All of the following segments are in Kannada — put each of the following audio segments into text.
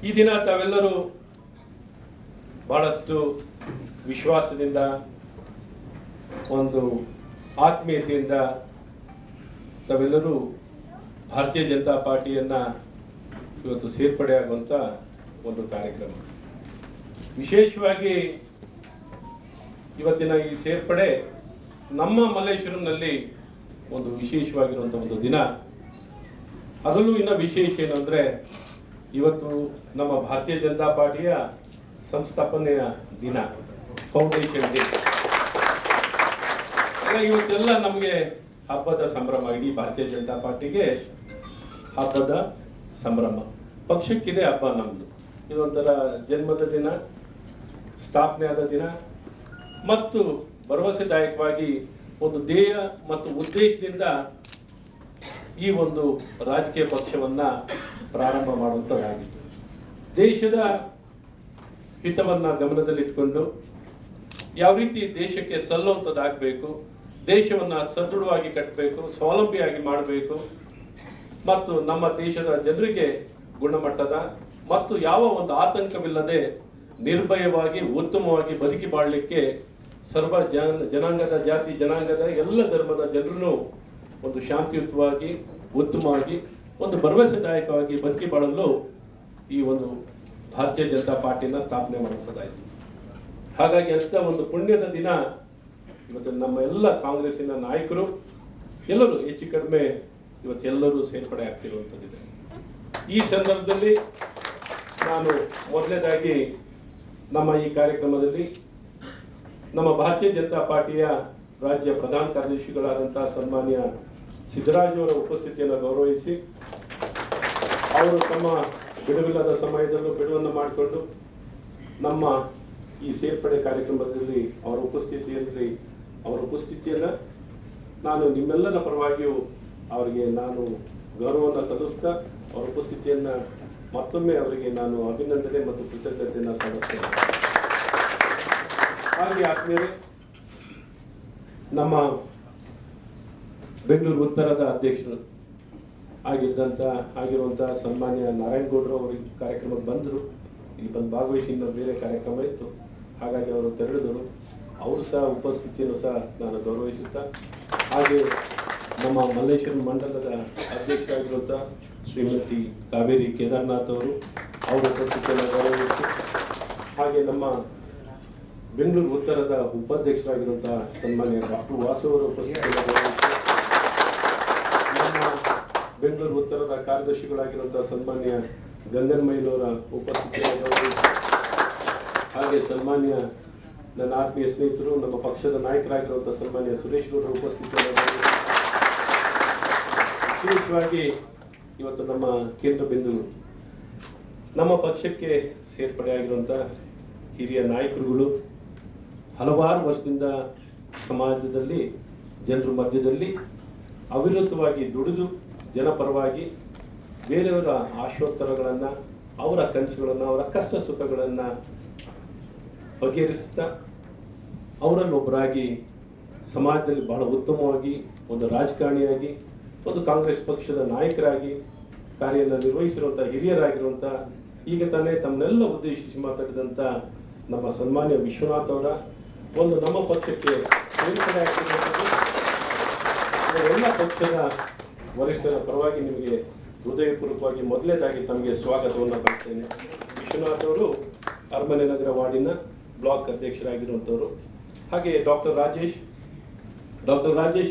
ಈ ದಿನ ತಾವೆಲ್ಲರೂ ಬಹಳಷ್ಟು ವಿಶ್ವಾಸದಿಂದ ಒಂದು ಆತ್ಮೀಯತೆಯಿಂದ ತಾವೆಲ್ಲರೂ ಭಾರತೀಯ ಜನತಾ ಪಾರ್ಟಿಯನ್ನು ಇವತ್ತು ಸೇರ್ಪಡೆಯಾಗುವಂಥ ಒಂದು ಕಾರ್ಯಕ್ರಮ. ವಿಶೇಷವಾಗಿ ಇವತ್ತಿನ ಈ ಸೇರ್ಪಡೆ ನಮ್ಮ ಮಲ್ಲೇಶ್ವರಂನಲ್ಲಿ ಒಂದು ವಿಶೇಷವಾಗಿರುವಂಥ ಒಂದು ದಿನ. ಅದರಲ್ಲೂ ಇನ್ನು ವಿಶೇಷ ಏನಂದರೆ ಇವತ್ತು ನಮ್ಮ ಭಾರತೀಯ ಜನತಾ ಪಾರ್ಟಿಯ ಸಂಸ್ಥಾಪನೆಯ ದಿನ, ಫೌಂಡೇಶನ್ ಡೇ. ಇವತ್ತೆಲ್ಲ ನಮಗೆ ಹಬ್ಬದ ಸಂಭ್ರಮ. ಇಡೀ ಭಾರತೀಯ ಜನತಾ ಪಾರ್ಟಿಗೆ ಹಬ್ಬದ ಸಂಭ್ರಮ, ಪಕ್ಷಕ್ಕಿದೆ ಹಬ್ಬ. ನಮ್ಮದು ಇದೊಂಥರ ಜನ್ಮದ ದಿನ, ಸ್ಥಾಪನೆ ಆದ ದಿನ ಮತ್ತು ಭರವಸೆದಾಯಕವಾಗಿ ಒಂದು ಧ್ಯೇಯ ಮತ್ತು ಉದ್ದೇಶದಿಂದ ಈ ಒಂದು ರಾಜಕೀಯ ಪಕ್ಷವನ್ನು ಪ್ರಾರಂಭ ಮಾಡುವಂಥದ್ದಾಗಿತ್ತು. ದೇಶದ ಹಿತವನ್ನು ಗಮನದಲ್ಲಿಟ್ಕೊಂಡು ಯಾವ ರೀತಿ ದೇಶಕ್ಕೆ ಸಲ್ಲುವಂಥದ್ದಾಗಬೇಕು, ದೇಶವನ್ನು ಸದೃಢವಾಗಿ ಕಟ್ಟಬೇಕು, ಸ್ವಾವಲಂಬಿಯಾಗಿ ಮಾಡಬೇಕು ಮತ್ತು ನಮ್ಮ ದೇಶದ ಜನರಿಗೆ ಗುಣಮಟ್ಟದ ಮತ್ತು ಯಾವ ಒಂದು ಆತಂಕವಿಲ್ಲದೆ ನಿರ್ಭಯವಾಗಿ ಉತ್ತಮವಾಗಿ ಬದುಕಿ ಬಾಳಲಿಕ್ಕೆ ಸರ್ವ ಜನಾಂಗದ ಜಾತಿ ಜನಾಂಗದ ಎಲ್ಲ ಧರ್ಮದ ಜನರನ್ನು ಒಂದು ಶಾಂತಿಯುತವಾಗಿ ಉತ್ತಮವಾಗಿ ಒಂದು ಭರವಸೆದಾಯಕವಾಗಿ ಬದುಕಿ ಬಾಳಲು ಈ ಒಂದು ಭಾರತೀಯ ಜನತಾ ಪಾರ್ಟಿನ ಸ್ಥಾಪನೆ ಮಾಡುವಂಥದ್ದಾಯಿತು. ಹಾಗಾಗಿ ಅಂಥ ಒಂದು ಪುಣ್ಯದ ದಿನ ಇವತ್ತು ನಮ್ಮ ಎಲ್ಲ ಕಾಂಗ್ರೆಸ್ಸಿನ ನಾಯಕರು ಎಲ್ಲರೂ ಹೆಚ್ಚು ಕಡಿಮೆ ಇವತ್ತೆಲ್ಲರೂ ಸೇರ್ಪಡೆ ಆಗ್ತಿರುವಂಥದ್ದಿದೆ. ಈ ಸಂದರ್ಭದಲ್ಲಿ ನಾನು ಮೊದಲನೇದಾಗಿ ನಮ್ಮ ಈ ಕಾರ್ಯಕ್ರಮದಲ್ಲಿ ನಮ್ಮ ಭಾರತೀಯ ಜನತಾ ಪಾರ್ಟಿಯ ರಾಜ್ಯ ಪ್ರಧಾನ ಕಾರ್ಯದರ್ಶಿಗಳಾದಂಥ ಸನ್ಮಾನ್ಯ ಸಿದ್ದರಾಜಯವರ ಉಪಸ್ಥಿತಿಯನ್ನು ಗೌರವಿಸಿ, ಅವರು ತಮ್ಮ ಬಿಡುವಿಲ್ಲದ ಸಮಯದಲ್ಲೂ ಬಿಡುವನ್ನು ಮಾಡಿಕೊಂಡು ನಮ್ಮ ಈ ಸೇರ್ಪಡೆ ಕಾರ್ಯಕ್ರಮದಲ್ಲಿ ಅವರ ಉಪಸ್ಥಿತಿಯನ್ನು ನಾನು ನಿಮ್ಮೆಲ್ಲರ ಪರವಾಗಿಯೂ ಅವರಿಗೆ ನಾನು ಗೌರವವನ್ನು ಸಲ್ಲಿಸ್ತಾ ಅವರ ಉಪಸ್ಥಿತಿಯನ್ನು ಮತ್ತೊಮ್ಮೆ ಅವರಿಗೆ ನಾನು ಅಭಿನಂದನೆ ಮತ್ತು ಕೃತಜ್ಞತೆಯನ್ನು ಸಲ್ಲಿಸ್ತೇನೆ. ಹಾಗೆ ಆದ್ಮೇಲೆ ನಮ್ಮ ಬೆಂಗಳೂರು ಉತ್ತರದ ಅಧ್ಯಕ್ಷರು ಆಗಿರುವಂಥ ಸನ್ಮಾನ್ಯ ನಾರಾಯಣಗೌಡರು ಅವರು ಈ ಕಾರ್ಯಕ್ರಮಕ್ಕೆ ಬಂದರು. ಇಲ್ಲಿ ಬಂದು ಭಾಗವಹಿಸಿ ಇನ್ನೂ ಬೇರೆ ಕಾರ್ಯಕ್ರಮ ಇತ್ತು, ಹಾಗಾಗಿ ಅವರು ತೆರಳಿದರು. ಅವರು ಸಹ ಉಪಸ್ಥಿತಿಯನ್ನು ಸಹ ನಾನು ಗೌರವಿಸುತ್ತಾ, ಹಾಗೆ ನಮ್ಮ ಮಲ್ಲೇಶ್ವರಂ ಮಂಡಲದ ಅಧ್ಯಕ್ಷರಾಗಿರುವಂಥ ಶ್ರೀಮತಿ ಕಾವೇರಿ ಕೇದಾರ್ನಾಥ್ ಅವರು ಅವರ ಉಪಸ್ಥಿತಿಯನ್ನು ಗೌರವಿಸಿ, ಹಾಗೆ ನಮ್ಮ ಬೆಂಗಳೂರು ಉತ್ತರದ ಉಪಾಧ್ಯಕ್ಷರಾಗಿರುವಂಥ ಸನ್ಮಾನ್ಯ ಡಾಕ್ಟರ್ ವಾಸು ಅವರ ಉಪಸ್ಥಿತಿಯನ್ನು ಗೌರವಿಸಿ, ನಮ್ಮ ಬೆಂಗಳೂರು ಉತ್ತರದ ಕಾರ್ಯದರ್ಶಿಗಳಾಗಿರುವಂಥ ಸನ್ಮಾನ್ಯ ಗಂಗನ್ಮಯ್ಯನವರ ಉಪಸ್ಥಿತಿಯನ್ನು ಗೌರವಿಸಿ, ಹಾಗೆ ಸನ್ಮಾನ್ಯ ನನ್ನ ಆತ್ಮೀಯ ಸ್ನೇಹಿತರು ನಮ್ಮ ಪಕ್ಷದ ನಾಯಕರಾಗಿರುವಂಥ ಸನ್ಮಾನ್ಯ ಸುರೇಶ್ ಗೌಡರ ಉಪಸ್ಥಿತಿಯನ್ನು ಗೌರವಿಸಿ, ವಿಶೇಷವಾಗಿ ಇವತ್ತು ನಮ್ಮ ಕೇಂದ್ರ ಬಿಂದು ನಮ್ಮ ಪಕ್ಷಕ್ಕೆ ಸೇರ್ಪಡೆಯಾಗಿರುವಂಥ ಹಿರಿಯ ನಾಯಕರುಗಳು ಹಲವಾರು ವರ್ಷದಿಂದ ಸಮಾಜದಲ್ಲಿ ಜನರ ಮಧ್ಯದಲ್ಲಿ ಅವಿರತವಾಗಿ ದುಡಿದು ಜನಪರವಾಗಿ ಬೇರೆಯವರ ಆಶೋತ್ತರಗಳನ್ನು, ಅವರ ಕನಸುಗಳನ್ನು, ಅವರ ಕಷ್ಟ ಸುಖಗಳನ್ನು ಬಗೆಹರಿಸ್ತಾ ಅವರಲ್ಲೊಬ್ಬರಾಗಿ ಸಮಾಜದಲ್ಲಿ ಬಹಳ ಉತ್ತಮವಾಗಿ ಒಂದು ರಾಜಕಾರಣಿಯಾಗಿ ಒಂದು ಕಾಂಗ್ರೆಸ್ ಪಕ್ಷದ ನಾಯಕರಾಗಿ ಕಾರ್ಯವನ್ನು ನಿರ್ವಹಿಸಿರುವಂಥ ಹಿರಿಯರಾಗಿರುವಂಥ, ಈಗ ತಾನೇ ತಮ್ಮನ್ನೆಲ್ಲ ಉದ್ದೇಶಿಸಿ ಮಾತಾಡಿದಂಥ ನಮ್ಮ ಸನ್ಮಾನ್ಯ ವಿಶ್ವನಾಥ್ ಅವರ ಒಂದು ನಮ್ಮ ಪಕ್ಷಕ್ಕೆ ಸೇರ್ಪಡೆ ಆಗಿರುವಂಥದ್ದು ಎಲ್ಲ ಪಕ್ಷದ ವರಿಷ್ಠರ ಪರವಾಗಿ ನಿಮಗೆ ಹೃದಯಪೂರ್ವಕವಾಗಿ ಮೊದಲನೇದಾಗಿ ತಮಗೆ ಸ್ವಾಗತವನ್ನು ಬಯಸ್ತೇನೆ. ವಿಶ್ವನಾಥ್ ಅವರು ಅರಮನೆ ನಗರ ವಾರ್ಡಿನ ಬ್ಲಾಕ್ ಅಧ್ಯಕ್ಷರಾಗಿರುವಂಥವರು. ಹಾಗೆ ಡಾಕ್ಟರ್ ರಾಜೇಶ್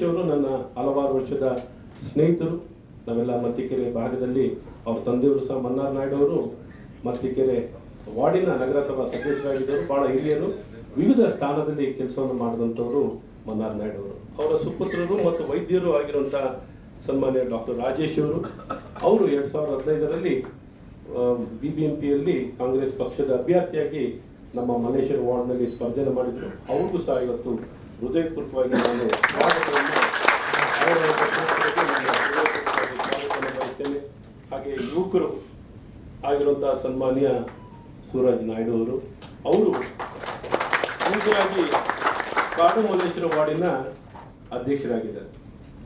ಅವರು ನನ್ನ ಹಲವಾರು ವರ್ಷದ ಸ್ನೇಹಿತರು. ನಾವೆಲ್ಲ ಮತ್ತಿಕೆರೆ ಭಾಗದಲ್ಲಿ ಅವ್ರ ತಂದೆಯವರು ಸಹ ಮನ್ನಾರ್ ನಾಯ್ಡು ಅವರು ಮತ್ತಿಕೆರೆ ವಾರ್ಡಿನ ನಗರಸಭಾ ಸದಸ್ಯರಾಗಿದ್ದರು. ಭಾಳ ಹಿರಿಯರು, ವಿವಿಧ ಸ್ಥಾನದಲ್ಲಿ ಕೆಲಸವನ್ನು ಮಾಡಿದಂಥವರು ಮನ್ನಾರ್ ನಾಯ್ಡು ಅವರು. ಅವರ ಸುಪುತ್ರರು ಮತ್ತು ವೈದ್ಯರು ಆಗಿರುವಂಥ ಸನ್ಮಾನ್ಯ ಡಾಕ್ಟರ್ ರಾಜೇಶ್ ಅವರು 2015ರಲ್ಲಿ BBMPಯಲ್ಲಿ ಕಾಂಗ್ರೆಸ್ ಪಕ್ಷದ ಅಭ್ಯರ್ಥಿಯಾಗಿ ನಮ್ಮ ಮಲ್ಲೇಶ್ವರ ವಾರ್ಡ್ನಲ್ಲಿ ಸ್ಪರ್ಧೆಯನ್ನು ಮಾಡಿದರು. ಅವ್ರಿಗೂ ಸಹ ಇವತ್ತು ಹೃದಯಪೂರ್ವಕವಾಗಿ ನಾನು ಸ್ವಾಗತವನ್ನು ಬಯಸ್ತೇನೆ. ಹಾಗೆ ಯುವಕರು ಆಗಿರುವಂಥ ಸನ್ಮಾನ್ಯ ಸೂರಜ್ ನಾಯ್ಡು ಅವರು ಹೀಗಾಗಿ ಕಾಡು ಮಲ್ಲೇಶ್ವರ ವಾರ್ಡಿನ ಅಧ್ಯಕ್ಷರಾಗಿದ್ದಾರೆ.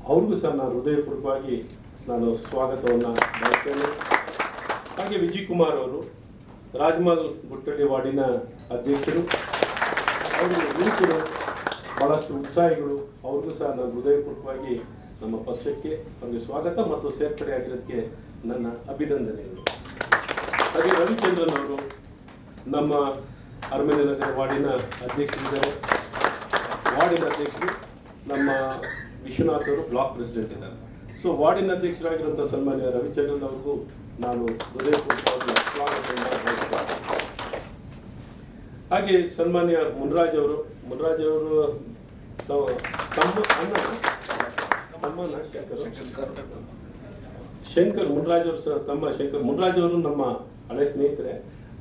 ಅವ್ರಿಗೂ ಸಹ ನಾನು ಹೃದಯಪೂರ್ವಕವಾಗಿ ನಾನು ಸ್ವಾಗತವನ್ನು ಬಯಸ್ತೇನೆ. ಹಾಗೆ ವಿಜಯ್ ಕುಮಾರ್ ಅವರು ರಾಜಮಹಲ್ ಗುಟ್ಟಳ್ಳಿ ವಾರ್ಡಿನ ಅಧ್ಯಕ್ಷರು, ಅವರು ಯುವಕರು ಬಹಳಷ್ಟು ಉತ್ಸಾಹಿಗಳು. ಅವ್ರಿಗೂ ಸಹ ನಾನು ಹೃದಯಪೂರ್ವಕವಾಗಿ ನಮ್ಮ ಪಕ್ಷಕ್ಕೆ ಅವರಿಗೆ ಸ್ವಾಗತ ಮತ್ತು ಸೇರ್ಪಡೆ ಆಗಿರೋದಕ್ಕೆ ನನ್ನ ಅಭಿನಂದನೆಗಳು. ಹಾಗೆ ರವಿಚಂದ್ರನ್ ಅವರು ನಮ್ಮ ಅರಮನೆ ನಗರ ವಾರ್ಡಿನ ಅಧ್ಯಕ್ಷರಿದ್ದಾರೆ. ವಾರ್ಡಿನ ಅಧ್ಯಕ್ಷರು ನಮ್ಮ ವಿಶ್ವನಾಥ್ ಅವರು ಬ್ಲಾಕ್ ಪ್ರೆಸಿಡೆಂಟ್ ಇದ್ದಾರೆ. ಸೊ ವಾರ್ಡಿನ ಅಧ್ಯಕ್ಷರಾಗಿರುವಂಥ ಸನ್ಮಾನ್ಯ ರವಿಚಂದ್ರನ್ ಅವ್ರಿಗೂ ನಾನು ಹೃದಯಪೂರ್ವಕವಾಗಿ ಸ್ವಾಗತವನ್ನು ಬಯಸುತ್ತೇನೆ. ಹಾಗೆ ಸನ್ಮಾನ್ಯ ಮುನ್ರಾಜ್ ಅವರು ಶಂಕರ್ ಮುನ್ರಾಜ್ ಅವರು ಸಹ ತಮ್ಮ ಶಂಕರ್ ಮುನ್ರಾಜ್ ಅವರು ನಮ್ಮ ಹಳೆ ಸ್ನೇಹಿತರೆ.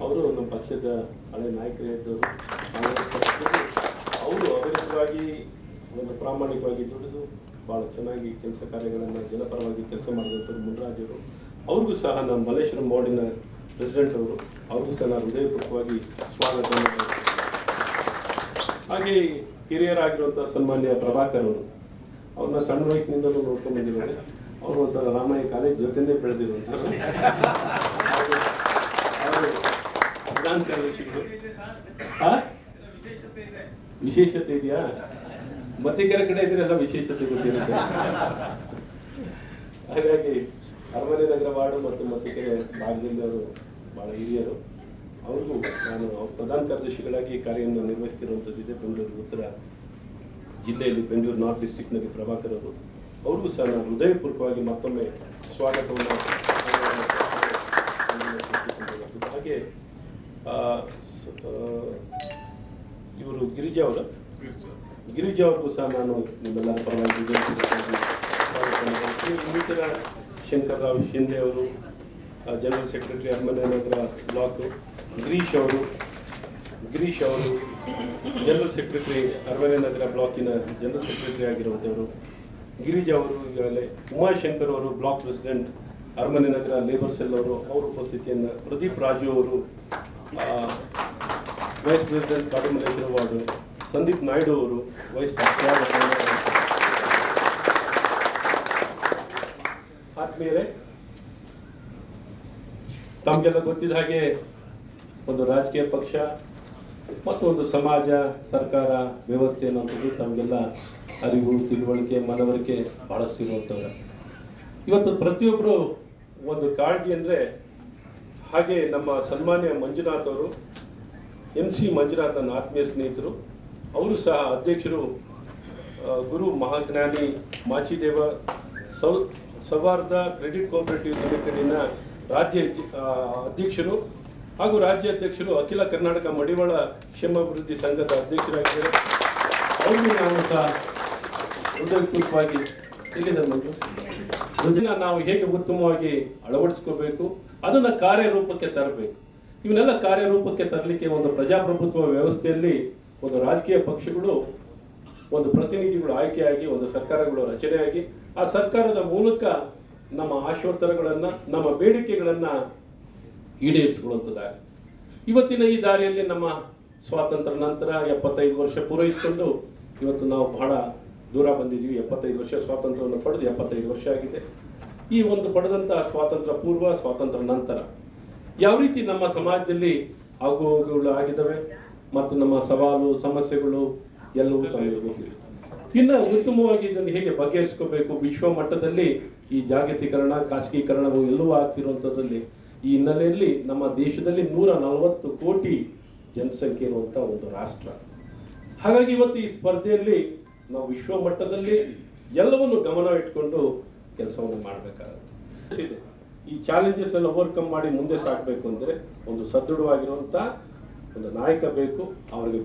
ಅವರು ನಮ್ಮ ಪಕ್ಷದ ಹಳೆ ನಾಯಕರೇ ಇದ್ದವರು. ಅವರು ಅವಿರತವಾಗಿ ಒಂದು ಪ್ರಾಮಾಣಿಕವಾಗಿ ದುಡಿದು ಬಹಳ ಚೆನ್ನಾಗಿ ಕೆಲಸ ಕಾರ್ಯಗಳನ್ನು ಜನಪರವಾಗಿ ಕೆಲಸ ಮಾಡಿದಂಥವ್ರು ಮುನ್ರಾಜ್ ಅವರು. ಅವ್ರಿಗೂ ಸಹ ನಮ್ಮ ಮಲ್ಲೇಶ್ವರಂ ವಾರ್ಡಿನ ಪ್ರೆಸಿಡೆಂಟ್ ಅವರು, ಅವ್ರಿಗೂ ಸಹ ನಾನು ಹೃದಯಪೂರ್ವಕವಾಗಿ ಸ್ವಾಗತವನ್ನು ಮಾಡ್ತೀನಿ. ಹಾಗೆ ಹಿರಿಯರಾಗಿರುವಂಥ ಸನ್ಮಾನ್ಯ ಪ್ರಭಾಕರ್ ಅವರು, ಅವ್ರನ್ನ ಸಣ್ಣ ವಯಸ್ಸಿನಿಂದಲೂ ನೋಡ್ಕೊಂಡು ಬಂದಿದ್ದಾರೆ. ಅವರು ಒಂಥರ ರಾಮಯ್ಯ ಕಾಲೇಜ್ ಜೊತೆನೇ ಬೆಳೆದಿರುವಂಥ ವಿಧಾನ ಕಾರ್ಯದರ್ಶಿಗಳು. ವಿಶೇಷತೆ ಇದೆಯಾ? ಮತ್ತಿಕರ ಕಡೆ ಇದ್ರೆಲ್ಲ ವಿಶೇಷತೆ ಗೊತ್ತಿರುತ್ತೆ. ಹಾಗಾಗಿ ಅರಮನೆ ನಗರ ವಾರ್ಡು ಮತ್ತು ಮತ್ತಿಕೆರೆ ಭಾಗದಲ್ಲಿ ಅವರು ಬಹಳ ಹಿರಿಯರು. ಅವ್ರಿಗೂ ನಾನು ಪ್ರಧಾನ ಕಾರ್ಯದರ್ಶಿಗಳಾಗಿ ಕಾರ್ಯವನ್ನು ನಿರ್ವಹಿಸ್ತಿರುವಂಥದ್ದಿದೆ ಬೆಂಗಳೂರು ಉತ್ತರ ಜಿಲ್ಲೆಯಲ್ಲಿ, ಬೆಂಗಳೂರು ನಾರ್ತ್ ಡಿಸ್ಟ್ರಿಕ್ಟ್ನಲ್ಲಿ ಪ್ರಭಾಕರ್ ಅವರು. ಅವ್ರಿಗೂ ಸಹ ನಾನು ಹೃದಯಪೂರ್ವಕವಾಗಿ ಮತ್ತೊಮ್ಮೆ ಸ್ವಾಗತವನ್ನು. ಹಾಗೆ ಇವರು ಗಿರಿಜಾ ಅವ್ರಿಗೂ ಸಹ ನಾನು ನಿಮ್ಮೆಲ್ಲ ಪರವಾಗಿ ಇನ್ನಿತರ ಶಂಕರ್ರಾವ್ ಶಿಂದೆ ಅವರು, ಜನರಲ್ ಸೆಕ್ರೆಟರಿ ಅರಮನೆ ನಗರ ಬ್ಲಾಕ್, ಗಿರೀಶ್ ಅವರು ಜನರಲ್ ಸೆಕ್ರೆಟರಿ ಅರಮನೆ ನಗರ ಬ್ಲಾಕಿನ ಜನರಲ್ ಸೆಕ್ರೆಟರಿ ಆಗಿರುವಂಥವರು, ಗಿರಿಜಾ ಅವರು ಈಗಾಗಲೇ, ಉಮಾಶಂಕರ್ ಅವರು ಬ್ಲಾಕ್ ಪ್ರೆಸಿಡೆಂಟ್ ಅರಮನೆ ನಗರ ಲೇಬರ್ ಸೆಲ್ ಅವರು, ಅವರ ಉಪಸ್ಥಿತಿಯನ್ನು, ಪ್ರದೀಪ್ ರಾಜು ಅವರು vice president Kadumalleshwara ward, Sandeep Naidu ಅವರು ವೈಸ್ ಪ್ರೆಸಿಡೆಂಟ್. ಆತ್ಮೀಯರೇ, ತಮಗೆಲ್ಲ ಗೊತ್ತಿದ್ದ ಹಾಗೆ ಒಂದು ರಾಜಕೀಯ ಪಕ್ಷ ಮತ್ತು ಒಂದು ಸಮಾಜ, ಸರ್ಕಾರ, ವ್ಯವಸ್ಥೆ ಅನ್ನೋದು ತಮಗೆಲ್ಲ ಅರಿವು, ತಿಳುವಳಿಕೆ, ಮನವರಿಕೆ ಬಹಳಷ್ಟು ಇರುವಂಥವ್ರು. ಇವತ್ತು ಪ್ರತಿಯೊಬ್ಬರು ಒಂದು ಕಾಳಜಿ ಅಂದರೆ, ಹಾಗೆ ನಮ್ಮ ಸನ್ಮಾನ್ಯ ಮಂಜುನಾಥ್ ಅವರು, MC ಮಂಜುನಾಥ್ ನನ್ನ ಆತ್ಮೀಯ ಸ್ನೇಹಿತರು, ಅವರು ಸಹ ಅಧ್ಯಕ್ಷರು, ಗುರು ಮಹಾಜ್ಞಾನಿ ಮಾಚಿದೇವ ಸೌಹಾರ್ದ ಕ್ರೆಡಿಟ್ ಕೋಆಪರೇಟಿವ್ ಲಿಮಿಟೆಡಿನ ರಾಜ್ಯ ಅಧ್ಯಕ್ಷರು ಹಾಗೂ ರಾಜ್ಯ ಅಧ್ಯಕ್ಷರು, ಅಖಿಲ ಕರ್ನಾಟಕ ಮಡಿವಾಳ ಕ್ಷೇಮಾಭಿವೃದ್ಧಿ ಸಂಘದ ಅಧ್ಯಕ್ಷರಾಗಿದ್ದಾರೆ. ಅವ್ರಿಗೂ ನಾವು ಸಹ ಹೃದಯಪೂರ್ವಕವಾಗಿ ಇದನ್ನು ನಾವು ಹೇಗೆ ಉತ್ತಮವಾಗಿ ಅಳವಡಿಸ್ಕೋಬೇಕು, ಅದನ್ನು ಕಾರ್ಯರೂಪಕ್ಕೆ ತರಬೇಕು. ಇವನ್ನೆಲ್ಲ ಕಾರ್ಯರೂಪಕ್ಕೆ ತರಲಿಕ್ಕೆ ಒಂದು ಪ್ರಜಾಪ್ರಭುತ್ವ ವ್ಯವಸ್ಥೆಯಲ್ಲಿ ಒಂದು ರಾಜಕೀಯ ಪಕ್ಷಗಳು, ಒಂದು ಪ್ರತಿನಿಧಿಗಳು ಆಯ್ಕೆಯಾಗಿ ಒಂದು ಸರ್ಕಾರಗಳು ರಚನೆಯಾಗಿ, ಆ ಸರ್ಕಾರದ ಮೂಲಕ ನಮ್ಮ ಆಶೋತ್ತರಗಳನ್ನು, ನಮ್ಮ ಬೇಡಿಕೆಗಳನ್ನು ಈಡೇರಿಸಿಕೊಳ್ಳುವಂಥದ್ದಾಗುತ್ತೆ. ಇವತ್ತಿನ ಈ ದಾರಿಯಲ್ಲಿ ನಮ್ಮ ಸ್ವಾತಂತ್ರ್ಯ ನಂತರ 75 ವರ್ಷ ಪೂರೈಸಿಕೊಂಡು ಇವತ್ತು ನಾವು ಬಹಳ ದೂರ ಬಂದಿದ್ದೀವಿ. 75 ವರ್ಷ ಸ್ವಾತಂತ್ರ್ಯವನ್ನು ಪಡೆದು 75 ವರ್ಷ ಆಗಿದೆ. ಈ ಒಂದು ಪಡೆದಂತಹ ಸ್ವಾತಂತ್ರ್ಯ ಪೂರ್ವ, ಸ್ವಾತಂತ್ರ್ಯ ನಂತರ ಯಾವ ರೀತಿ ನಮ್ಮ ಸಮಾಜದಲ್ಲಿ ಆಗುಹೋಗುಗಳು ಆಗಿದ್ದಾವೆ ಮತ್ತು ನಮ್ಮ ಸವಾಲು, ಸಮಸ್ಯೆಗಳು ಎಲ್ಲವೂ ತಮಗೆ ಗೊತ್ತಿದೆ. ಇನ್ನು ಉತ್ತಮವಾಗಿ ಇದನ್ನು ಹೇಗೆ ಬಗೆಹರಿಸ್ಕೋಬೇಕು, ವಿಶ್ವ ಮಟ್ಟದಲ್ಲಿ ಈ ಜಾಗತೀಕರಣ, ಖಾಸಗೀಕರಣವು ಎಲ್ಲವೂ ಆಗ್ತಿರುವಂಥದ್ದಲ್ಲಿ, ಈ ಹಿನ್ನೆಲೆಯಲ್ಲಿ ನಮ್ಮ ದೇಶದಲ್ಲಿ 140 ಕೋಟಿ ಜನಸಂಖ್ಯೆ ಇರುವಂಥ ಒಂದು ರಾಷ್ಟ್ರ. ಹಾಗಾಗಿ ಇವತ್ತು ಈ ಸ್ಪರ್ಧೆಯಲ್ಲಿ ನಾವು ವಿಶ್ವ ಮಟ್ಟದಲ್ಲಿ ಎಲ್ಲವನ್ನು ಗಮನ ಇಟ್ಕೊಂಡು ಕೆಲಸವನ್ನು ಮಾಡಬೇಕಾಗುತ್ತೆ. ಈ ಚಾಲೆಂಜಸ್ ಎಲ್ಲ ಓವರ್ಕಮ್ ಮಾಡಿ ಮುಂದೆ ಸಾಗಬೇಕು ಅಂದರೆ ಒಂದು ಸದೃಢವಾಗಿರುವಂಥ ಒಂದು ನಾಯಕ ಬೇಕು. ಅವರಿಗೆ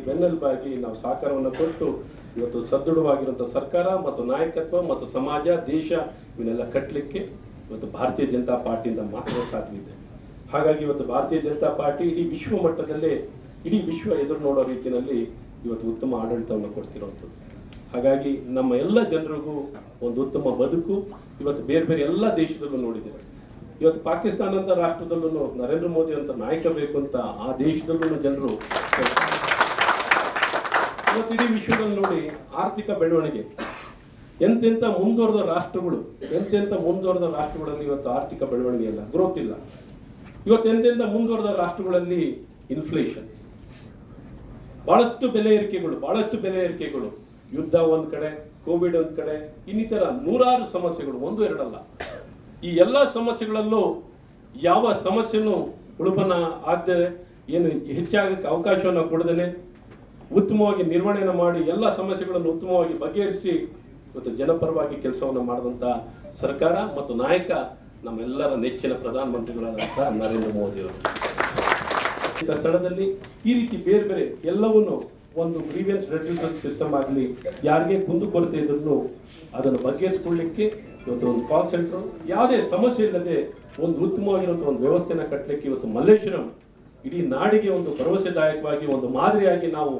ಬೆನ್ನೆಲುಬಾಗಿ ನಾವು ಸಹಕಾರವನ್ನು ಕೊಟ್ಟು ಇವತ್ತು ಸದೃಢವಾಗಿರುವಂಥ ಸರ್ಕಾರ ಮತ್ತು ನಾಯಕತ್ವ ಮತ್ತು ಸಮಾಜ, ದೇಶ ಇವನ್ನೆಲ್ಲ ಕಟ್ಟಲಿಕ್ಕೆ ಇವತ್ತು ಭಾರತೀಯ ಜನತಾ ಪಾರ್ಟಿಯಿಂದ ಮಾತ್ರ ಸಾಧ್ಯವಿದೆ. ಹಾಗಾಗಿ ಇವತ್ತು ಭಾರತೀಯ ಜನತಾ ಪಾರ್ಟಿ ಇಡೀ ವಿಶ್ವ ಮಟ್ಟದಲ್ಲೇ, ಇಡೀ ವಿಶ್ವ ಎದುರು ನೋಡೋ ರೀತಿಯಲ್ಲಿ ಇವತ್ತು ಉತ್ತಮ ಆಡಳಿತವನ್ನು ಕೊಡ್ತಿರುವಂಥದ್ದು. ಹಾಗಾಗಿ ನಮ್ಮ ಎಲ್ಲ ಜನರಿಗೂ ಒಂದು ಉತ್ತಮ ಬದುಕು ಇವತ್ತು ಬೇರೆ ಬೇರೆ ಎಲ್ಲ ದೇಶದಲ್ಲೂ ನೋಡಿದ್ದೇವೆ. ಇವತ್ತು ಪಾಕಿಸ್ತಾನ ಅಂತ ರಾಷ್ಟ್ರದಲ್ಲೂ ನರೇಂದ್ರ ಮೋದಿ ಅಂತ ನಾಯಕ ಬೇಕು ಅಂತ ಆ ದೇಶದಲ್ಲೂ ಜನರು ಇವತ್ತು ಇಡೀ ವಿಶ್ವದಲ್ಲಿ ನೋಡಿ ಆರ್ಥಿಕ ಬೆಳವಣಿಗೆ ಎಂತೆಂಥ ಮುಂದುವರೆದ ರಾಷ್ಟ್ರಗಳಲ್ಲಿ ಇವತ್ತು ಆರ್ಥಿಕ ಬೆಳವಣಿಗೆ ಇಲ್ಲ, ಗ್ರೋತ್ ಇಲ್ಲ. ಇವತ್ತು ಎಂತೆಂಥ ಮುಂದುವರೆದ ರಾಷ್ಟ್ರಗಳಲ್ಲಿ ಇನ್ಫ್ಲೇಷನ್, ಬಹಳಷ್ಟು ಬೆಲೆ ಏರಿಕೆಗಳು, ಯುದ್ಧ ಒಂದ್ ಕಡೆ, ಕೋವಿಡ್ ಒಂದ್ ಕಡೆ, ಇನ್ನಿತರ ನೂರಾರು ಸಮಸ್ಯೆಗಳು, ಒಂದು ಎರಡಲ್ಲ. ಈ ಎಲ್ಲ ಸಮಸ್ಯೆಗಳಲ್ಲೂ ಯಾವ ಸಮಸ್ಯೆನೂ ಉಳುಬನ ಆಗದೆ, ಏನು ಹೆಚ್ಚಾಗಕ್ಕೆ ಅವಕಾಶವನ್ನು ಕೊಡದೇನೆ ಉತ್ತಮವಾಗಿ ನಿರ್ವಹಣೆಯನ್ನು ಮಾಡಿ ಎಲ್ಲ ಸಮಸ್ಯೆಗಳನ್ನು ಉತ್ತಮವಾಗಿ ಬಗೆಹರಿಸಿ ಇವತ್ತು ಜನಪರವಾಗಿ ಕೆಲಸವನ್ನು ಮಾಡಿದಂಥ ಸರ್ಕಾರ ಮತ್ತು ನಾಯಕ ನಮ್ಮೆಲ್ಲರ ನೆಚ್ಚಿನ ಪ್ರಧಾನಮಂತ್ರಿಗಳಾದಂಥ ನರೇಂದ್ರ ಮೋದಿ ಅವರು. ಸ್ಥಳದಲ್ಲಿ ಈ ರೀತಿ ಬೇರೆ ಬೇರೆ ಎಲ್ಲವನ್ನೂ ಒಂದು ಗ್ರೀವೆನ್ಸ್ ರೆಡ್ಯೂಸಲ್ ಸಿಸ್ಟಮ್ ಆಗಲಿ, ಯಾರಿಗೆ ಕುಂದುಕೊರತೆ ಇದ್ರೂ ಅದನ್ನು ಬಗೆಹರಿಸಿಕೊಳ್ಳಿಕ್ಕೆ ಇವತ್ತು ಒಂದು ಕಾಲ್ ಸೆಂಟರ್, ಯಾವುದೇ ಸಮಸ್ಯೆ ಇಲ್ಲದೆ ಒಂದು ಉತ್ತಮವಾಗಿರುವಂಥ ಒಂದು ವ್ಯವಸ್ಥೆನ ಕಟ್ಟಲಿಕ್ಕೆ ಇವತ್ತು ಮಲ್ಲೇಶ್ವರಂ ಇಡೀ ನಾಡಿಗೆ ಒಂದು ಭರವಸೆದಾಯಕವಾಗಿ ಒಂದು ಮಾದರಿಯಾಗಿ ನಾವು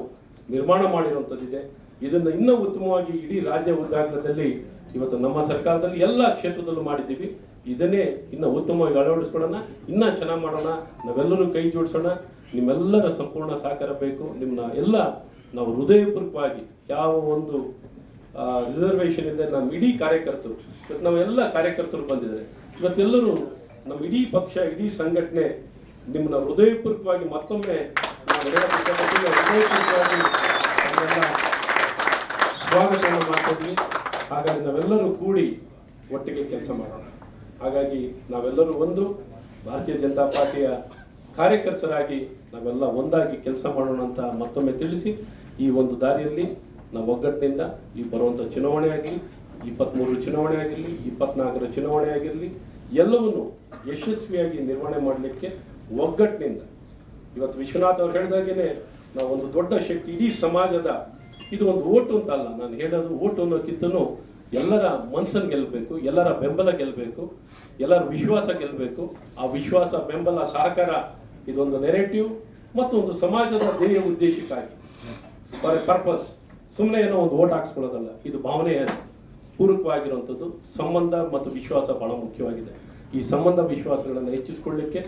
ನಿರ್ಮಾಣ ಮಾಡಿರುವಂಥದ್ದಿದೆ. ಇದನ್ನು ಇನ್ನೂ ಉತ್ತಮವಾಗಿ ಇಡೀ ರಾಜ್ಯ ಉದ್ದಾಗಲದಲ್ಲಿ ಇವತ್ತು ನಮ್ಮ ಸರ್ಕಾರದಲ್ಲಿ ಎಲ್ಲ ಕ್ಷೇತ್ರದಲ್ಲೂ ಮಾಡಿದ್ದೀವಿ. ಇದನ್ನೇ ಇನ್ನೂ ಉತ್ತಮವಾಗಿ ಅಳವಡಿಸ್ಕೊಳ್ಳೋಣ, ಇನ್ನೂ ಚೆನ್ನಾಗಿ ಮಾಡೋಣ, ನಾವೆಲ್ಲರೂ ಕೈ ಜೋಡಿಸೋಣ. ನಿಮ್ಮೆಲ್ಲರ ಸಂಪೂರ್ಣ ಸಹಕಾರ ಬೇಕು. ನಿಮ್ಮನ್ನ ಎಲ್ಲ ನಾವು ಹೃದಯಪೂರ್ವಕವಾಗಿ ಯಾವ ಒಂದು ರಿಸರ್ವೇಷನ್ ಇದೆ, ನಮ್ಮ ಇಡೀ ಕಾರ್ಯಕರ್ತರು ಇವತ್ತು ನಾವೆಲ್ಲ ಕಾರ್ಯಕರ್ತರು ಬಂದಿದ್ದಾರೆ. ಇವತ್ತೆಲ್ಲರೂ ನಮ್ಮ ಇಡೀ ಪಕ್ಷ, ಇಡೀ ಸಂಘಟನೆ ನಿಮ್ಮನ್ನ ಹೃದಯಪೂರ್ವಕವಾಗಿ ಮತ್ತೊಮ್ಮೆ ಹೃದಯಪೂರ್ವಕವಾಗಿ ಸ್ವಾಗತವನ್ನು ಮಾಡ್ತಿದ್ವಿ. ಹಾಗಾಗಿ ನಾವೆಲ್ಲರೂ ಕೂಡಿ ಒಟ್ಟಿಗೆ ಕೆಲಸ ಮಾಡೋಣ. ಹಾಗಾಗಿ ನಾವೆಲ್ಲರೂ ಒಂದು ಭಾರತೀಯ ಜನತಾ ಪಾರ್ಟಿಯ ಕಾರ್ಯಕರ್ತರಾಗಿ ನಾವೆಲ್ಲ ಒಂದಾಗಿ ಕೆಲಸ ಮಾಡೋಣ ಅಂತ ಮತ್ತೊಮ್ಮೆ ತಿಳಿಸಿ, ಈ ಒಂದು ದಾರಿಯಲ್ಲಿ ನಾವು ಒಗ್ಗಟ್ಟಿನಿಂದ ಈ ಬರುವಂಥ ಚುನಾವಣೆ ಆಗಲಿ, 23 ಚುನಾವಣೆ ಆಗಿರಲಿ, 24 ಚುನಾವಣೆ ಆಗಿರಲಿ, ಎಲ್ಲವನ್ನು ಯಶಸ್ವಿಯಾಗಿ ನಿರ್ವಹಣೆ ಮಾಡಲಿಕ್ಕೆ ಒಗ್ಗಟ್ಟಿನಿಂದ ಇವತ್ತು ವಿಶ್ವನಾಥ್ ಅವ್ರು ಹೇಳಿದಾಗೇನೆ ನಾವು ಒಂದು ದೊಡ್ಡ ಶಕ್ತಿ ಇಡೀ ಸಮಾಜದ, ಇದು ಒಂದು ಓಟು ಅಂತ ಅಲ್ಲ, ನಾನು ಹೇಳೋದು ಓಟು ಅನ್ನೋಕ್ಕಿಂತನೂ ಎಲ್ಲರ ಮನಸ್ಸನ್ನು ಗೆಲ್ಲಬೇಕು, ಎಲ್ಲರ ಬೆಂಬಲ ಗೆಲ್ಲಬೇಕು, ಎಲ್ಲರ ವಿಶ್ವಾಸ ಗೆಲ್ಲಬೇಕು. ಆ ವಿಶ್ವಾಸ, ಬೆಂಬಲ, ಸಹಕಾರ ಇದೊಂದು ನೆರೆಟಿವ್ ಮತ್ತು ಒಂದು ಸಮಾಜದ ಧ್ಯೇಯ ಉದ್ದೇಶಕ್ಕಾಗಿ ಪರ್ಪಸ್, ಸುಮ್ಮನೆ ಏನೋ ಒಂದು ಓಟ್ ಹಾಕ್ಸ್ಕೊಳ್ಳೋದಲ್ಲ, ಇದು ಭಾವನೆಯ ಪೂರಕವಾಗಿರುವಂಥದ್ದು. ಸಂಬಂಧ ಮತ್ತು ವಿಶ್ವಾಸ ಬಹಳ ಮುಖ್ಯವಾಗಿದೆ. ಈ ಸಂಬಂಧ ವಿಶ್ವಾಸಗಳನ್ನು ಹೆಚ್ಚಿಸಿಕೊಳ್ಳಲಿಕ್ಕೆ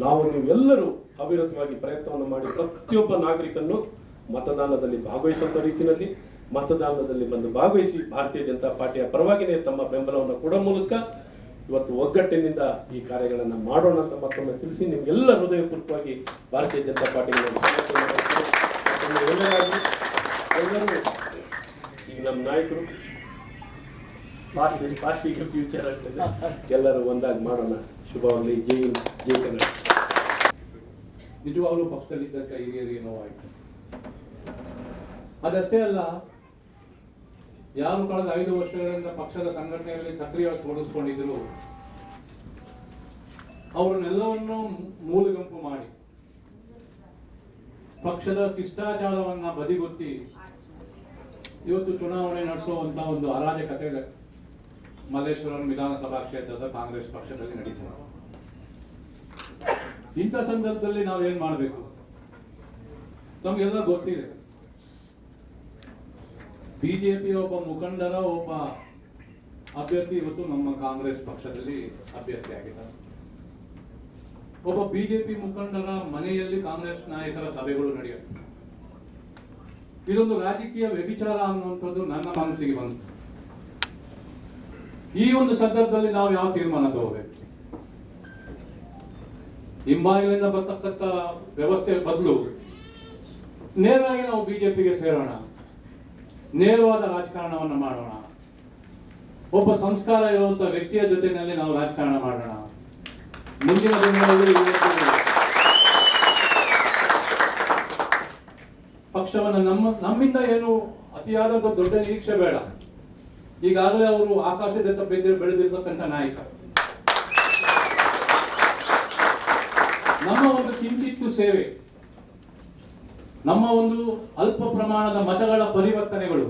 ನಾವು ನೀವೆಲ್ಲರೂ ಅವಿರತವಾಗಿ ಪ್ರಯತ್ನವನ್ನು ಮಾಡಿ ಪ್ರತಿಯೊಬ್ಬ ನಾಗರಿಕನ್ನು ಮತದಾನದಲ್ಲಿ ಭಾಗವಹಿಸುವಂಥ ರೀತಿಯಲ್ಲಿ ಮತದಾನದಲ್ಲಿ ಬಂದು ಭಾಗವಹಿಸಿ ಭಾರತೀಯ ಜನತಾ ಪಾರ್ಟಿಯ ಪರವಾಗಿಯೇ ತಮ್ಮ ಬೆಂಬಲವನ್ನು ಕೊಡೋ ಮೂಲಕ ಇವತ್ತು ಒಗ್ಗಟ್ಟಿನಿಂದ ಈ ಕಾರ್ಯಗಳನ್ನು ಮಾಡೋಣ ಅಂತ ಮತ್ತೊಮ್ಮೆ ತಿಳಿಸಿ, ನಿಮಗೆಲ್ಲ ಹೃದಯಪೂರ್ವಕವಾಗಿ ಭಾರತೀಯ ಜನತಾ ಪಾರ್ಟಿ ಎಲ್ಲರೂ ಈಗ ನಮ್ಮ ನಾಯಕರು ಫಾಸ್ಟ್ ಈಗ ಫ್ಯೂಚರ್ ಆಗ್ತದೆ, ಎಲ್ಲರೂ ಒಂದಾಗಿ ಮಾಡೋಣ. ಶುಭವಾಗಲಿ. ಜೈ ಜೈ ಕನ್ನಡ. ನಿಜವಾಗ್ಲೂ ಪಕ್ಷದಲ್ಲಿದ್ದಂಥ ಹಿರಿಯರಿಗೆ ನೋವಾಯಿತು. ಅದಷ್ಟೇ ಅಲ್ಲ, ಯಾರು ಕಳೆದ 5 ವರ್ಷಗಳಿಂದ ಪಕ್ಷದ ಸಂಘಟನೆಯಲ್ಲಿ ಸಕ್ರಿಯವಾಗಿ ತೊಡಗಿಸ್ಕೊಂಡಿದ್ರು ಅವರನ್ನೆಲ್ಲವನ್ನು ಮೂಲಗಂಪು ಮಾಡಿ ಪಕ್ಷದ ಶಿಷ್ಟಾಚಾರವನ್ನ ಬದಿಗೊತ್ತಿ ಇವತ್ತು ಚುನಾವಣೆ ನಡೆಸುವಂತ ಒಂದು ಅರಾಜಕತೆ ಮಲ್ಲೇಶ್ವರಂ ವಿಧಾನಸಭಾ ಕ್ಷೇತ್ರದ ಕಾಂಗ್ರೆಸ್ ಪಕ್ಷದಲ್ಲಿ ನಡೀತದೆ. ಇಂಥ ಸಂದರ್ಭದಲ್ಲಿ ನಾವೇನ್ ಮಾಡಬೇಕು? ನಮ್ಗೆಲ್ಲ ಗೊತ್ತಿದೆ, ಬಿಜೆಪಿ ಒಬ್ಬ ಮುಖಂಡರ ಒಬ್ಬ ಅಭ್ಯರ್ಥಿ ಇವತ್ತು ನಮ್ಮ ಕಾಂಗ್ರೆಸ್ ಪಕ್ಷದಲ್ಲಿ ಅಭ್ಯರ್ಥಿ ಆಗಿದ್ದಾರೆ. ಒಬ್ಬ ಬಿಜೆಪಿ ಮುಖಂಡರ ಮನೆಯಲ್ಲಿ ಕಾಂಗ್ರೆಸ್ ನಾಯಕರ ಸಭೆಗಳು ನಡೆಯುತ್ತೆ. ಇದೊಂದು ರಾಜಕೀಯ ವ್ಯಭಿಚಾರ ಅನ್ನುವಂಥದ್ದು ನನ್ನ ಮನಸ್ಸಿಗೆ ಬಂತು. ಈ ಒಂದು ಸಂದರ್ಭದಲ್ಲಿ ನಾವು ಯಾವ ತೀರ್ಮಾನ ತಗೋಬೇಕು? ಹಿಂಬಾಗಿಲಿಂದ ಬರ್ತಕ್ಕಂಥ ವ್ಯವಸ್ಥೆ ಬದಲು ನೇರವಾಗಿ ನಾವು ಬಿಜೆಪಿಗೆ ಸೇರೋಣ, ನೇರವಾದ ರಾಜಕಾರಣವನ್ನು ಮಾಡೋಣ, ಒಬ್ಬ ಸಂಸ್ಕಾರ ಇರುವಂತಹ ವ್ಯಕ್ತಿಯ ಜೊತೆಯಲ್ಲಿ ನಾವು ರಾಜಕಾರಣ ಮಾಡೋಣ. ಮುಂದಿನ ದಿನಗಳಲ್ಲಿ ಪಕ್ಷವನ್ನು ನಮ್ಮಿಂದ ಏನು ಅತಿಯಾದ ದೊಡ್ಡ ನಿರೀಕ್ಷೆ ಬೇಡ. ಈಗಾಗಲೇ ಅವರು ಆಕಾಶದತ್ತ ಬೆಳೆದಿರ್ತಕ್ಕಂಥ ನಾಯಕ. ನಮ್ಮ ಒಂದು ಕಿಂಚಿತ್ತು ಸೇವೆ, ನಮ್ಮ ಒಂದು ಅಲ್ಪ ಪ್ರಮಾಣದ ಮತಗಳ ಪರಿವರ್ತನೆಗಳು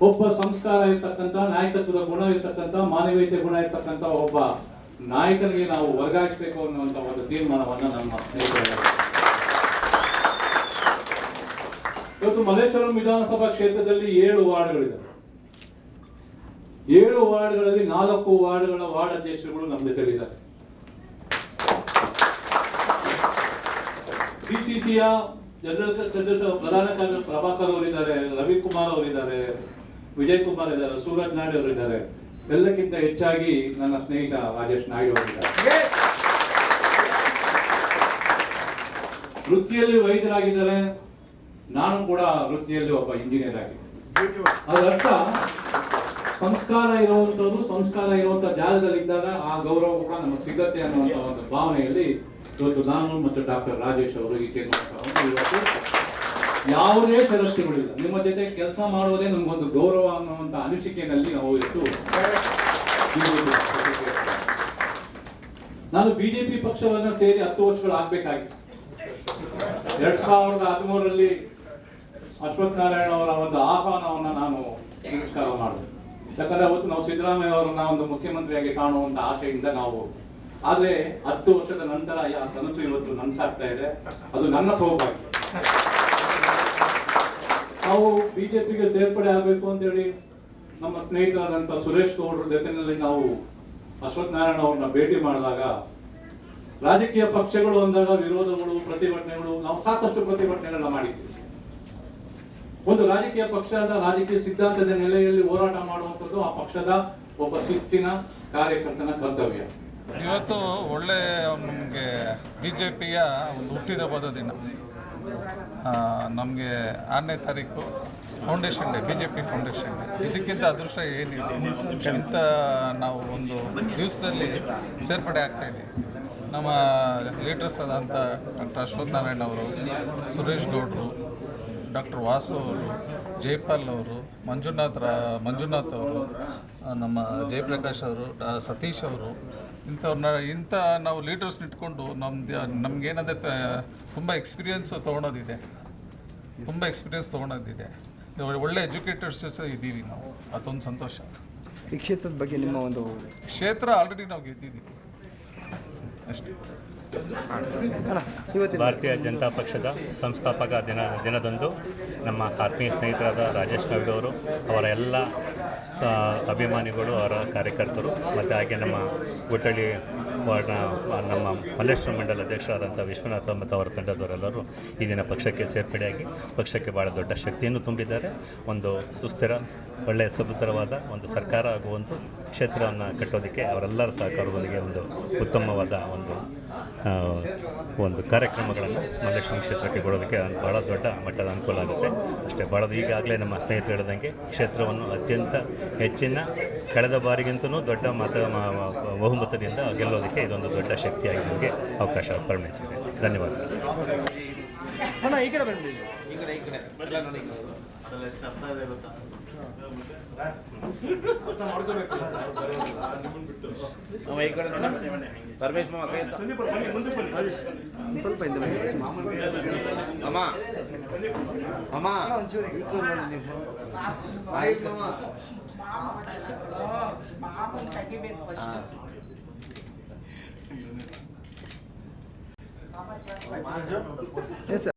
ಒಬ್ಬ ಸಂಸ್ಕಾರ ಇರ್ತಕ್ಕಂಥ, ನಾಯಕತ್ವದ ಗುಣ ಇರ್ತಕ್ಕಂಥ, ಮಾನವೀಯತೆ ಗುಣ ಇರ್ತಕ್ಕಂಥ ಒಬ್ಬ ನಾಯಕನಿಗೆ ನಾವು ವರ್ಗಾಯಿಸಬೇಕು ಅನ್ನುವಂಥ ಒಂದು ತೀರ್ಮಾನವನ್ನು ನಮ್ಮ ಸ್ನೇಹಿತರು. ಇವತ್ತು ಮಲ್ಲೇಶ್ವರಂ ವಿಧಾನಸಭಾ ಕ್ಷೇತ್ರದಲ್ಲಿ 7 ವಾರ್ಡ್ಗಳಿದೆ. 7 ವಾರ್ಡ್ಗಳಲ್ಲಿ 4 ವಾರ್ಡ್ಗಳ ವಾರ್ಡ್ ಅಧ್ಯಕ್ಷರುಗಳು ನಮ್ಮ ಜೊತೆಲಿದ್ದಾರೆ. ಪಿಸಿಸಿಯ ಪ್ರಧಾನ ಕಾರ್ಯದರ್ಶಿ ಪ್ರಭಾಕರ್ ಅವರಿದ್ದಾರೆ, ರವಿಕುಮಾರ್ ಅವರಿದ್ದಾರೆ, ವಿಜಯ್ ಕುಮಾರ್ ಇದ್ದಾರೆ, ಸೂರಜ್ ನಾಯ್ಡು ಅವರಿದ್ದಾರೆ. ಎಲ್ಲಕ್ಕಿಂತ ಹೆಚ್ಚಾಗಿ ನನ್ನ ಸ್ನೇಹಿತ ರಾಜೇಶ್ ನಾಯ್ಡು ಅವರಿದ್ದಾರೆ. ವೃತ್ತಿಯಲ್ಲಿ ವೈದ್ಯರಾಗಿದ್ದಾರೆ, ನಾನು ಕೂಡ ವೃತ್ತಿಯಲ್ಲಿ ಒಬ್ಬ ಇಂಜಿನಿಯರ್ ಆಗಿದ್ದೆ. ಅದರ್ಥ ಸಂಸ್ಕಾರ ಇರುವಂತ ಜಾಗದಲ್ಲಿದ್ದಾಗ ಆ ಗೌರವ ಕೂಡ ನಮಗೆ ಸಿಗತ್ತೆ ಅನ್ನುವಂಥ ಒಂದು ಭಾವನೆಯಲ್ಲಿ ಇವತ್ತು ನಾನು ಮತ್ತು ಡಾಕ್ಟರ್ ರಾಜೇಶ್ ಅವರು ಈ ತೀರ್ಮಾನವನ್ನು ಇವತ್ತು ಯಾವುದೇ ಷರತ್ತುಗಳಿಲ್ಲ, ನಿಮ್ಮ ಜೊತೆ ಕೆಲಸ ಮಾಡುವುದೇ ನಮಗೊಂದು ಗೌರವ ಅನ್ನುವಂಥ ಅನಿಸಿಕೆಯಲ್ಲಿ ನಾವು ಇವತ್ತು ನಾನು ಬಿಜೆಪಿ ಪಕ್ಷವನ್ನ ಸೇರಿ 10 ವರ್ಷಗಳು ಆಗ್ಬೇಕಾಗಿತ್ತು. 2013ರಲ್ಲಿ ಅಶ್ವಥ್ ನಾರಾಯಣ ಅವರ ಒಂದು ಆಹ್ವಾನವನ್ನು ನಾನು ತಿರಸ್ಕಾರ ಮಾಡಿದೆ. ಯಾಕಂದ್ರೆ ಅವತ್ತು ನಾವು ಸಿದ್ದರಾಮಯ್ಯ ಅವರನ್ನ ಒಂದು ಮುಖ್ಯಮಂತ್ರಿಯಾಗಿ ಕಾಣುವಂತ ಆಸೆಯಿಂದ ನಾವು, ಆದ್ರೆ 10 ವರ್ಷದ ನಂತರ ಆ ಕನಸು ಇವತ್ತು ನನಸಾಗ್ತಾ ಇದೆ. ಅದು ನನ್ನ ಸೌಭಾಗ್ಯ. ನಾವು ಬಿಜೆಪಿಗೆ ಸೇರ್ಪಡೆ ಆಗಬೇಕು ಅಂತೇಳಿ ನಮ್ಮ ಸ್ನೇಹಿತರಾದಂಥ ಸುರೇಶ್ ಗೌಡ್ರ ಜೊತೆಯಲ್ಲಿ ನಾವು ಅಶ್ವಥ್ ನಾರಾಯಣ ಅವ್ರನ್ನ ಭೇಟಿ ಮಾಡಿದಾಗ, ರಾಜಕೀಯ ಪಕ್ಷಗಳು ಅಂದಾಗ ವಿರೋಧಗಳು, ಪ್ರತಿಭಟನೆಗಳು, ನಾವು ಸಾಕಷ್ಟು ಪ್ರತಿಭಟನೆಗಳನ್ನ ಮಾಡಿದ್ವಿ. ಒಂದು ರಾಜಕೀಯ ಪಕ್ಷದ ರಾಜಕೀಯ ಸಿದ್ಧಾಂತದ ನೆಲೆಯಲ್ಲಿ ಹೋರಾಟ ಮಾಡುವಂಥದ್ದು ಆ ಪಕ್ಷದ ಒಬ್ಬ ಶಿಸ್ತಿನ ಕಾರ್ಯಕರ್ತನ ಕರ್ತವ್ಯ. ಇವತ್ತು ಒಳ್ಳೆ ನಮಗೆ BJPಯ ಒಂದು ಹುಟ್ಟಿದಬ್ಬದ ದಿನ. ನಮಗೆ 6ನೇ ತಾರೀಕು foundation day, BJP foundation day. ಇದಕ್ಕಿಂತ ಅದೃಷ್ಟ ಏನಿದೆ? ಇಂಥ ನಾವು ಒಂದು ದಿವಸದಲ್ಲಿ ಸೇರ್ಪಡೆ ಆಗ್ತಾಯಿದ್ದೀವಿ. ನಮ್ಮ ಲೀಡರ್ಸ್ ಆದಂಥ ಡಾಕ್ಟರ್ ಅಶ್ವಥ್ ನಾರಾಯಣ ಅವರು, ಸುರೇಶ್ ಗೌಡರು, ಡಾಕ್ಟರ್ ವಾಸು ಅವರು, ಜೈಪಾಲ್ ಅವರು, ಮಂಜುನಾಥ್ ಅವರು, ನಮ್ಮ ಜಯಪ್ರಕಾಶ್ ಅವರು, ಸತೀಶ್ ಅವರು, ಇಂಥ ನಾವು ಲೀಡರ್ಸ್ನ ಇಟ್ಕೊಂಡು ನಮಗೇನಂದರೆ ತುಂಬ ಎಕ್ಸ್ಪೀರಿಯೆನ್ಸ್ ತೊಗೊಳೋದಿದೆ. ಒಳ್ಳೆ ಎಜುಕೇಟರ್ಸ್ ಇದ್ದೀವಿ ನಾವು, ಅದೊಂದು ಸಂತೋಷ. ಈ ಕ್ಷೇತ್ರದ ಬಗ್ಗೆ ನಿಮ್ಮ ಒಂದು ಕ್ಷೇತ್ರ ಆಲ್ರೆಡಿ ನಾವು ಗೆದ್ದಿದ್ದೀವಿ ಅಷ್ಟೇ. ಭಾರತೀಯ ಜನತಾ ಪಕ್ಷದ ಸಂಸ್ಥಾಪಕ ದಿನದಂದು ನಮ್ಮ ಆತ್ಮೀಯ ಸ್ನೇಹಿತರಾದ ರಾಜೇಶ್ ನಾಯ್ಡು ಅವರು, ಅವರ ಎಲ್ಲ ಅಭಿಮಾನಿಗಳು, ಅವರ ಕಾರ್ಯಕರ್ತರು ಮತ್ತು ಹಾಗೆ ನಮ್ಮ ಗುಟ್ಟಳ್ಳಿ ವಾರ್ಡ್ನ ನಮ್ಮ ಮಲ್ಲೇಶ್ವರಂ ಮಂಡಲ ಅಧ್ಯಕ್ಷರಾದಂಥ ವಿಶ್ವನಾಥ್ ಮತ್ತು ಅವರ ತಂಡದವರೆಲ್ಲರೂ ಈ ದಿನ ಪಕ್ಷಕ್ಕೆ ಸೇರ್ಪಡೆಯಾಗಿ ಪಕ್ಷಕ್ಕೆ ಭಾಳ ದೊಡ್ಡ ಶಕ್ತಿಯನ್ನು ತುಂಬಿದ್ದಾರೆ. ಒಂದು ಸುಸ್ಥಿರ, ಒಳ್ಳೆಯ ಸುಭದ್ರವಾದ ಒಂದು ಸರ್ಕಾರ ಹಾಗೂ ಒಂದು ಕ್ಷೇತ್ರವನ್ನು ಕಟ್ಟೋದಕ್ಕೆ ಅವರೆಲ್ಲರ ಸಹಕಾರದೊಂದಿಗೆ ಒಂದು ಉತ್ತಮವಾದ ಒಂದು ಕಾರ್ಯಕ್ರಮಗಳನ್ನು ಮಲ್ಲೇಶ್ವರಂ ಕ್ಷೇತ್ರಕ್ಕೆ ಕೊಡೋದಕ್ಕೆ ಭಾಳ ದೊಡ್ಡ ಮಟ್ಟದ ಅನುಕೂಲ ಆಗುತ್ತೆ. ಅಷ್ಟೇ ಈಗಾಗಲೇ ನಮ್ಮ ಸ್ನೇಹಿತರು ಹೇಳಿದಂಗೆ ಕ್ಷೇತ್ರವನ್ನು ಅತ್ಯಂತ ಹೆಚ್ಚಿನ ಕಳೆದ ಬಾರಿಗಿಂತಲೂ ದೊಡ್ಡ ಬಹುಮತದಿಂದ ಗೆಲ್ಲೋದಕ್ಕೆ ಇದೊಂದು ದೊಡ್ಡ ಶಕ್ತಿಯಾಗಿ ನಮಗೆ ಅವಕಾಶ ಪರಿಗಣಿಸಿದೆ. ಧನ್ಯವಾದಗಳು. ಎಸ್